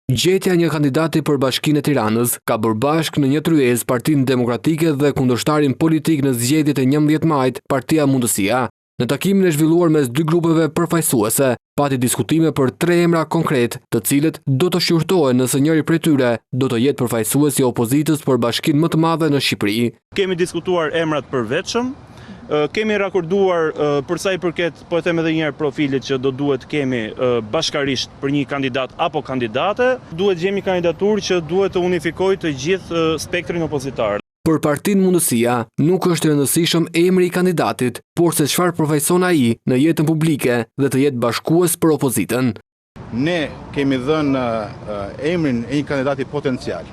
Gjetja një kandidati për Bashkinë e Tiranës ka bërë bashk në një tryezë Partinë Demokratike dhe kundërshtarin politik në zgjedhjet e 11 majit, Partia Mundësia. Në takimin e zhvilluar mes dy grupeve përfaqësuese, pati diskutime për 3 emra konkret, të cilët do të shqyrtohen nëse njëri prej tyre do të jetë përfaqësues i opozitës për bashkinë më të madhe në Shqipëri. Kemi diskutuar emrat përvetshëm, kemi rakorduar për sa i përket, po e them edhe një herë, profilit që do duhet kemi bashkarisht për një kandidat apo kandidate, duhet gjejmë një kandidaturë që duhet të unifikojë të gjithë spektrin opozitar. Për Partinë Mundësia nuk është rëndësishëm emri i kandidatit, por se çfarë përfaqëson ai në jetën publike dhe të jetë bashkues për opozitën. Ne kemi dhënë emrin e një kandidati potencial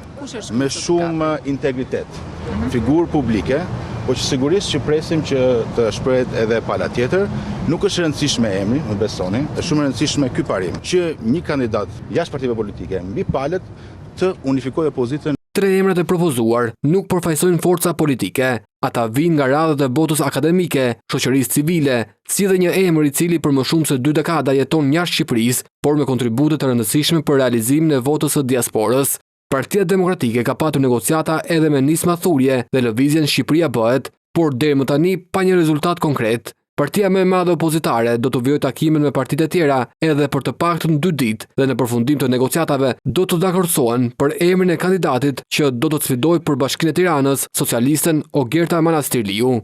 me shumë integritet, figurë publike, po që sigurisht që presim që të shprehet edhe pala tjetër. Nuk është rëndësishme emri, më besoni, është shumë rëndësishme ky parim, që një kandidat jashtë partive politike mbi palët të unifikojë opozitën. 3 emrat e propozuar nuk përfaqësojnë forca politike. Ata vijnë nga radhët e botës akademike, shoqërisë civile, si dhe një emër i cili për më shumë se 2 dekada jeton jashtë Shqipërisë, por me kontribute të rëndësishme për realizimin e votës së diasporës. Partia Demokratike ka patur negociata edhe me Nisma Thurje dhe lëvizjen Shqipëria bëhet, por deri më tani pa një rezultat konkret. Partia më e madhe opozitare do të vijojë takimin me partitë e tjera edhe për të paktën 2 ditë dhe në përfundim të negociatave do të dakordohen për emrin e kandidatit që do të sfidojë për Bashkinë e Tiranës socialisten Ogerta Manastirliu.